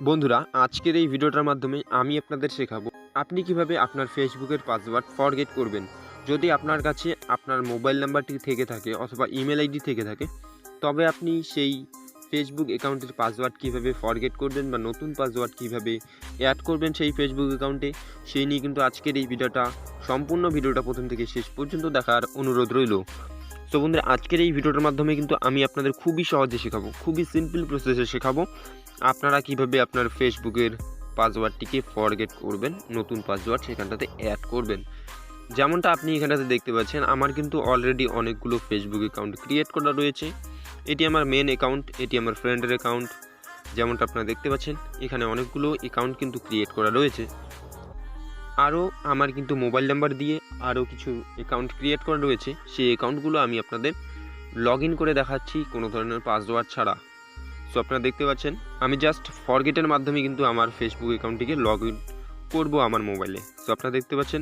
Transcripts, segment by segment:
বন্ধুরা, আজকের এই ভিডিওটার মাধ্যমে আমি আপনাদের শেখাবো আপনি কিভাবে আপনার ফেসবুকের পাসওয়ার্ড ফরগেট করবেন। যদি আপনার কাছে আপনার মোবাইল নাম্বারটি থেকে থাকে অথবা ইমেল আইডি থেকে থাকে, তবে আপনি সেই ফেসবুক অ্যাকাউন্টের পাসওয়ার্ড কিভাবে ফরগেট করবেন বা নতুন পাসওয়ার্ড কিভাবে অ্যাড করবেন সেই ফেসবুক অ্যাকাউন্টে, সেই নিয়ে কিন্তু আজকের এই ভিডিওটা, সম্পূর্ণ ভিডিওটা প্রথম থেকে শেষ পর্যন্ত দেখার অনুরোধ রইল। তো বন্ধুরা, আজকের এই ভিডিওটার মাধ্যমে কিন্তু আমি আপনাদের খুবই সহজে শেখাবো, খুবই সিম্পল প্রসেসে শেখাবো আপনারা কিভাবে আপনার ফেসবুকের পাসওয়ার্ডটিকে ফরগেট করবেন, নতুন পাসওয়ার্ড সেখানটাতে অ্যাড করবেন। যেমনটা আপনি এখানটাতে দেখতে পাচ্ছেন, আমার কিন্তু অলরেডি অনেকগুলো ফেসবুক অ্যাকাউন্ট ক্রিয়েট করা রয়েছে। এটি আমার মেন অ্যাকাউন্ট, এটি আমার ফ্রেন্ডের অ্যাকাউন্ট। যেমনটা আপনারা দেখতে পাচ্ছেন, এখানে অনেকগুলো অ্যাকাউন্ট কিন্তু ক্রিয়েট করা রয়েছে। আরও আমার কিন্তু মোবাইল নাম্বার দিয়ে আরও কিছু অ্যাকাউন্ট ক্রিয়েট করা রয়েছে। সেই অ্যাকাউন্টগুলো আমি আপনাদের লগ ইন করে দেখাচ্ছি কোনো ধরনের পাসওয়ার্ড ছাড়া। সো আপনারা দেখতে পাচ্ছেন, আমি জাস্ট ফরগেটের মাধ্যমে কিন্তু আমার ফেসবুক অ্যাকাউন্টটিকে লগ ইন করবো আমার মোবাইলে। সো আপনারা দেখতে পাচ্ছেন,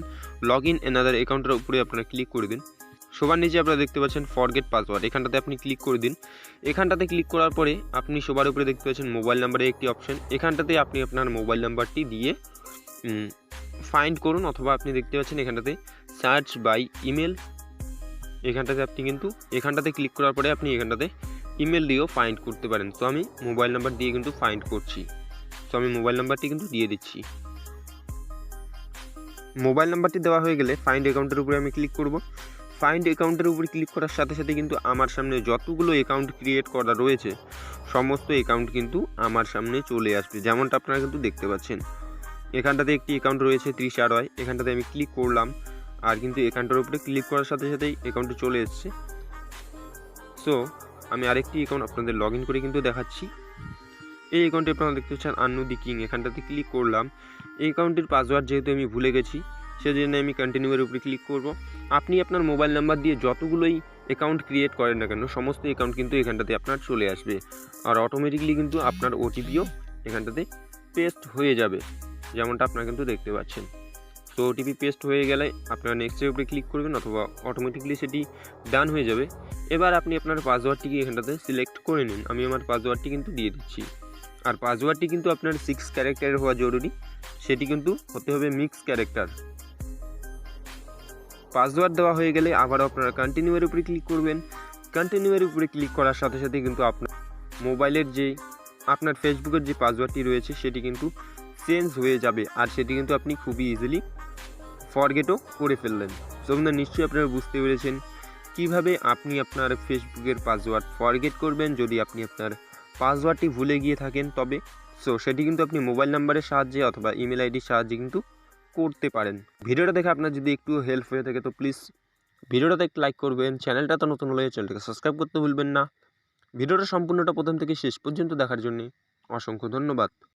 লগ ইন অ্যানাদার অ্যাকাউন্টের উপরে আপনারা ক্লিক করে দিন। সবার নিচে আপনারা দেখতে পাচ্ছেন ফরগেট পাসওয়ার্ড, এখানটাতে আপনি ক্লিক করে দিন। এখানটাতে ক্লিক করার পরে আপনি সবার উপরে দেখতে পাচ্ছেন মোবাইল নাম্বারের একটি অপশন, এখানটাতে আপনি আপনার মোবাইল নাম্বারটি দিয়ে ফাইন্ড করুন, অথবা আপনি দেখতে পাচ্ছেন এখানটাতে সার্চ বাই ইমেল, এখানটাতে আপনি কিন্তু এখানটাতে ক্লিক করার পরে আপনি এখানটাতে ইমেল দিয়েও ফাইন্ড করতে পারেন। তো আমি মোবাইল নাম্বার দিয়ে কিন্তু ফাইন্ড করছি। তো আমি মোবাইল নাম্বারটি কিন্তু দিয়ে দিচ্ছি। মোবাইল নাম্বারটি দেওয়া হয়ে গেলে ফাইন্ড অ্যাকাউন্টের উপরে আমি ক্লিক করব। ফাইন্ড অ্যাকাউন্টের উপরে ক্লিক করার সাথে সাথে কিন্তু আমার সামনে যতগুলো অ্যাকাউন্ট ক্রিয়েট করা রয়েছে সমস্ত অ্যাকাউন্ট কিন্তু আমার সামনে চলে আসবে, যেমনটা আপনারা কিন্তু দেখতে পাচ্ছেন। এখানটাতে একটি অ্যাকাউন্ট রয়েছে 30RY, এখানটাতে আমি ক্লিক করলাম, আর কিন্তু অ্যাকাউন্টের উপরে ক্লিক করার সাথে সাথেই অ্যাকাউন্টটি চলে এসছে। সো আমি আরেকটি অ্যাকাউন্ট আপনাদের লগ ইন করে কিন্তু দেখাচ্ছি। এই অ্যাকাউন্টে আপনারা দেখতে পাচ্ছেন আন্নু দি কিং, এখানটাতে ক্লিক করলাম। এই অ্যাকাউন্টের পাসওয়ার্ড যেহেতু আমি ভুলে গেছি, সেজন্য আমি কন্টিনিউয়ের উপরে ক্লিক করব। আপনি আপনার মোবাইল নাম্বার দিয়ে যতগুলোই অ্যাকাউন্ট ক্রিয়েট করেন না কেন, সমস্ত অ্যাকাউন্ট কিন্তু এখানটাতে আপনার চলে আসবে, আর অটোমেটিকলি কিন্তু আপনার ওটিপিও এখানটাতে পেস্ট হয়ে যাবে, যেমনটা আপনারা কিন্তু দেখতে পাচ্ছেন। তো ওটিপি পেস্ট হয়ে গেলে আপনারা নেক্সটের উপরে ক্লিক করবেন, অথবা অটোমেটিকলি সেটি ডান হয়ে যাবে। এবার আপনি আপনার পাসওয়ার্ডটিকে এখানটাতে সিলেক্ট করে নিন। আমি আমার পাসওয়ার্ডটি কিন্তু দিয়ে দিচ্ছি, আর পাসওয়ার্ডটি কিন্তু আপনার 6 ক্যারেক্টারের হওয়া জরুরি, সেটি কিন্তু হতে হবে মিক্স ক্যারেক্টার। পাসওয়ার্ড দেওয়া হয়ে গেলে আবারও আপনারা কন্টিনিউয়ের উপরে ক্লিক করবেন। কন্টিনিউয়ের উপরে ক্লিক করার সাথে সাথে কিন্তু আপনার মোবাইলের যে আপনার ফেসবুকের যে পাসওয়ার্ডটি রয়েছে সেটি কিন্তু চেঞ্জ হয়ে যাবে, আর সেটি কিন্তু আপনি খুবই ইজিলি ফরগেটও করে ফেললেন। সো বন্ধুরা, নিশ্চয়ই আপনারা বুঝতে পেরেছেন কীভাবে আপনি আপনার ফেসবুকের পাসওয়ার্ড ফরগেট করবেন যদি আপনি আপনার পাসওয়ার্ডটি ভুলে গিয়ে থাকেন। তবে সেটি কিন্তু আপনি মোবাইল নাম্বারের সাহায্যে অথবা ইমেল আইডির সাহায্যে কিন্তু করতে পারেন। ভিডিওটা দেখে আপনার যদি একটু হেল্প হয়ে থাকে তো প্লিজ ভিডিওটাতে একটু লাইক করবেন। চ্যানেলটা তো নতুন হলে চ্যানেলটাকে সাবস্ক্রাইব করতে ভুলবেন না। ভিডিওটা সম্পূর্ণটা প্রথম থেকে শেষ পর্যন্ত দেখার জন্য অসংখ্য ধন্যবাদ।